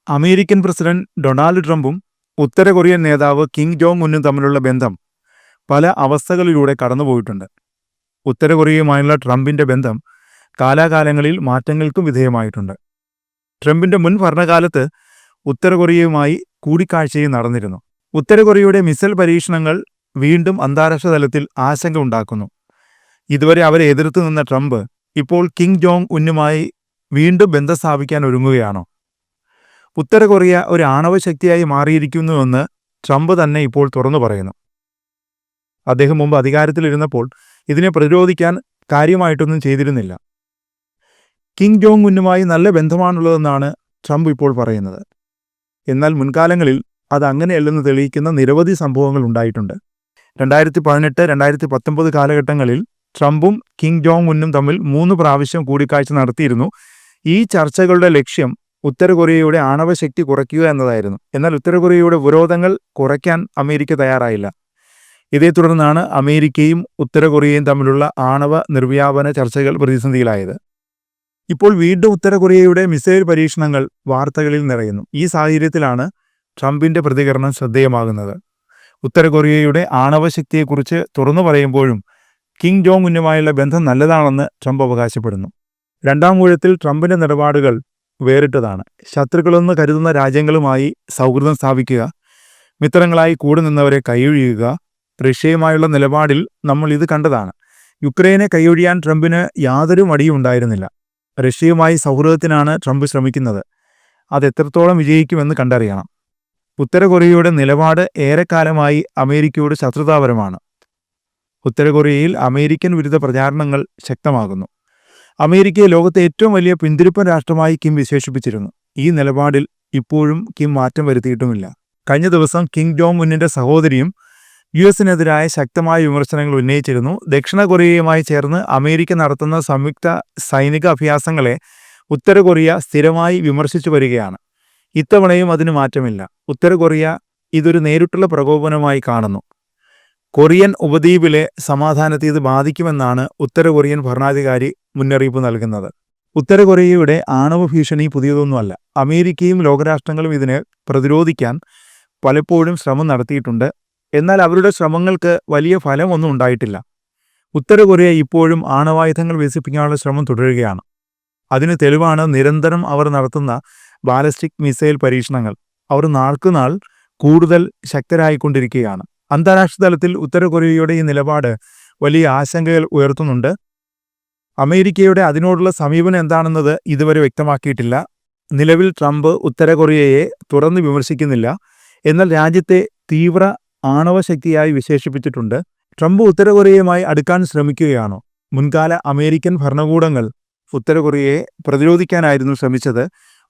American president Donald ട്രംപും ഉത്തര Korean നേതാവ് Kim Jong ഉന്നും തമ്മിലുള്ള ബന്ധം പല അവസ്ഥകളിലൂടെ കടന്നുപോയിട്ടുണ്ട്. ഉത്തര കൊറിയയുമായുള്ള ട്രംപിന്റെ ബന്ധം കാലാകാലങ്ങളിൽ മാറ്റങ്ങൾക്കും വിധേയമായിട്ടുണ്ട്. ട്രംപിന്റെ മുൻ ഭരണകാലത്ത് ഉത്തര കൊറിയയുമായി കൂടിക്കാഴ്ചയും നടന്നിരുന്നു. ഉത്തര കൊറിയയുടെ മിസൈൽ പരീക്ഷണങ്ങൾ വീണ്ടും അന്താരാഷ്ട്ര തലത്തിൽ ആശങ്ക ഉണ്ടാക്കുന്നു. ഇതുവരെ അവരെ എതിർത്തു നിന്ന ട്രംപ് ഇപ്പോൾ കിം ജോങ് ഉന്നുമായി വീണ്ടും ബന്ധം സ്ഥാപിക്കാൻ ഒരുങ്ങുകയാണോ? ഉത്തര കൊറിയ ഒരു ആണവശക്തിയായി മാറിയിരിക്കുന്നുവെന്ന് ട്രംപ് തന്നെ ഇപ്പോൾ തുറന്നു പറയുന്നു. അദ്ദേഹം മുമ്പ് അധികാരത്തിലിരുന്നപ്പോൾ ഇതിനെ പ്രതിരോധിക്കാൻ കാര്യമായിട്ടൊന്നും ചെയ്തിരുന്നില്ല. കിം ജോങ് ഉന്നുമായി നല്ല ബന്ധമാണുള്ളതെന്നാണ് ട്രംപ് ഇപ്പോൾ പറയുന്നത്. എന്നാൽ മുൻകാലങ്ങളിൽ അത് അങ്ങനെയല്ലെന്ന് തെളിയിക്കുന്ന നിരവധി സംഭവങ്ങൾ ഉണ്ടായിട്ടുണ്ട്. 2018, 2019 കാലഘട്ടങ്ങളിൽ ട്രംപും കിം ജോങ് ഉന്നും തമ്മിൽ 3 പ്രാവശ്യം കൂടിക്കാഴ്ച നടത്തിയിരുന്നു. ഈ ചർച്ചകളുടെ ലക്ഷ്യം ഉത്തര കൊറിയയുടെ ആണവശക്തി കുറയ്ക്കുക എന്നതായിരുന്നു. എന്നാൽ ഉത്തര കൊറിയയുടെ ഉപരോധങ്ങൾ കുറയ്ക്കാൻ അമേരിക്ക തയ്യാറായില്ല. ഇതേ തുടർന്നാണ് അമേരിക്കയും ഉത്തര കൊറിയയും തമ്മിലുള്ള ആണവ നിർവ്യാപന ചർച്ചകൾ പ്രതിസന്ധിയിലായത്. ഇപ്പോൾ വീണ്ടും ഉത്തര കൊറിയയുടെ മിസൈൽ പരീക്ഷണങ്ങൾ വാർത്തകളിൽ നിറയുന്നു. ഈ സാഹചര്യത്തിലാണ് ട്രംപിന്റെ പ്രതികരണം ശ്രദ്ധേയമാകുന്നത്. ഉത്തര കൊറിയയുടെ ആണവശക്തിയെക്കുറിച്ച് തുറന്നു പറയുമ്പോഴും കിം ജോങ് ഉന്നുമായുള്ള ബന്ധം നല്ലതാണെന്ന് ട്രംപ് അവകാശപ്പെടുന്നു. രണ്ടാം ഊഴത്തിൽ ട്രംപിന്റെ നിലപാടുകൾ വേറിട്ടതാണ്. ശത്രുക്കളെന്ന് കരുതുന്ന രാജ്യങ്ങളുമായി സൗഹൃദം സ്ഥാപിക്കുക, മിത്രങ്ങളായി കൂടെ നിന്നവരെ കൈയൊഴിയുക. റഷ്യയുമായുള്ള നിലപാടിൽ നമ്മൾ ഇത് കണ്ടതാണ്. യുക്രൈനെ കൈയൊഴിയാൻ ട്രംപിന് യാതൊരു മടിയും ഉണ്ടായിരുന്നില്ല. റഷ്യയുമായി സൗഹൃദത്തിനാണ് ട്രംപ് ശ്രമിക്കുന്നത്. അത് എത്രത്തോളം വിജയിക്കുമെന്ന് കണ്ടറിയണം. ഉത്തര കൊറിയയുടെ നിലപാട് ഏറെക്കാലമായി അമേരിക്കയോട് ശത്രുതാപരമാണ്. ഉത്തര കൊറിയയിൽ അമേരിക്കൻ വിരുദ്ധ പ്രചാരണങ്ങൾ ശക്തമാകുന്നു. അമേരിക്കയെ ലോകത്തെ ഏറ്റവും വലിയ പിന്തിരിപ്പൻ രാഷ്ട്രമായി കിം വിശേഷിപ്പിച്ചിരുന്നു. ഈ നിലപാടിൽ ഇപ്പോഴും കിം മാറ്റം വരുത്തിയിട്ടുമില്ല. കഴിഞ്ഞ ദിവസം കിം ജോങ് ഉന്നിന്റെ സഹോദരിയും യുഎസിനെതിരായ ശക്തമായ വിമർശനങ്ങൾ ഉന്നയിച്ചിരുന്നു. ദക്ഷിണ കൊറിയയുമായി ചേർന്ന് അമേരിക്ക നടത്തുന്ന സംയുക്ത സൈനിക അഭ്യാസങ്ങളെ ഉത്തര കൊറിയ സ്ഥിരമായി വിമർശിച്ചു വരികയാണ്. ഇത്തവണയും അതിന് മാറ്റമില്ല. ഉത്തര കൊറിയ ഇതൊരു നേരിട്ടുള്ള പ്രകോപനമായി കാണുന്നു. കൊറിയൻ ഉപദ്വീപിലെ സമാധാനത്തെ ഇത് ബാധിക്കുമെന്നാണ് ഉത്തര കൊറിയൻ ഭരണാധികാരി മുന്നറിയിപ്പ് നൽകുന്നത്. ഉത്തര കൊറിയയുടെ ആണവ ഭീഷണി പുതിയതൊന്നുമല്ല. അമേരിക്കയും ലോകരാഷ്ട്രങ്ങളും ഇതിനെ പ്രതിരോധിക്കാൻ പലപ്പോഴും ശ്രമം നടത്തിയിട്ടുണ്ട്. എന്നാൽ അവരുടെ ശ്രമങ്ങൾക്ക് വലിയ ഫലമൊന്നും ഉണ്ടായിട്ടില്ല. ഉത്തര കൊറിയ ഇപ്പോഴും ആണവായുധങ്ങൾ വികസിപ്പിക്കാനുള്ള ശ്രമം തുടരുകയാണ്. അതിന് തെളിവാണ് നിരന്തരം അവർ നടത്തുന്ന ബാലിസ്റ്റിക് മിസൈൽ പരീക്ഷണങ്ങൾ. അവർ നാൾക്കുനാൾ കൂടുതൽ ശക്തരായിക്കൊണ്ടിരിക്കുകയാണ്. അന്താരാഷ്ട്ര തലത്തിൽ ഉത്തര കൊറിയയുടെ ഈ നിലപാട് വലിയ ആശങ്കകൾ ഉയർത്തുന്നുണ്ട്. അമേരിക്കയുടെ അതിനോടുള്ള സമീപനം എന്താണെന്നത് ഇതുവരെ വ്യക്തമാക്കിയിട്ടില്ല. നിലവിൽ ട്രംപ് ഉത്തര കൊറിയയെ തുറന്ന് വിമർശിക്കുന്നില്ല. എന്നാൽ രാജ്യത്തെ തീവ്ര ആണവശക്തിയായി വിശേഷിപ്പിച്ചിട്ടുണ്ട്. ട്രംപ് ഉത്തര കൊറിയയുമായി അടുക്കാൻ ശ്രമിക്കുകയാണോ? മുൻകാല അമേരിക്കൻ ഭരണകൂടങ്ങൾ ഉത്തര കൊറിയയെ പ്രതിരോധിക്കാനായിരുന്നു ശ്രമിച്ചത്.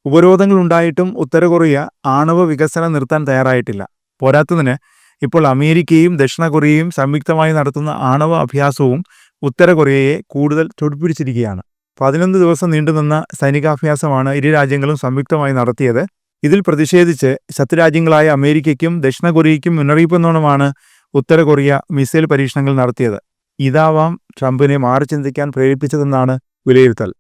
ഉപരോധങ്ങൾ ഉണ്ടായിട്ടും ഉത്തര കൊറിയ ആണവ വികസനം നിർത്താൻ തയ്യാറായിട്ടില്ല. പോരാത്തതിന് ഇപ്പോൾ അമേരിക്കയും ദക്ഷിണ കൊറിയയും സംയുക്തമായി നടത്തുന്ന ആണവ അഭ്യാസവും ഉത്തര കൊറിയയെ കൂടുതൽ ചൊടിപ്പിടിച്ചിരിക്കുകയാണ്. 11 ദിവസം നീണ്ടുനിന്ന സൈനികാഭ്യാസമാണ് ഇരു രാജ്യങ്ങളും സംയുക്തമായി നടത്തിയത്. ഇതിൽ പ്രതിഷേധിച്ച് ശത്രുരാജ്യങ്ങളായ അമേരിക്കയ്ക്കും ദക്ഷിണ കൊറിയയ്ക്കും മുന്നറിയിപ്പെന്നോണമാണ് ഉത്തര കൊറിയ മിസൈൽ പരീക്ഷണങ്ങൾ നടത്തിയത്. ഇതാവാം ട്രംപിനെ മാറി ചിന്തിക്കാൻ പ്രേരിപ്പിച്ചതെന്നാണ് വിലയിരുത്തൽ.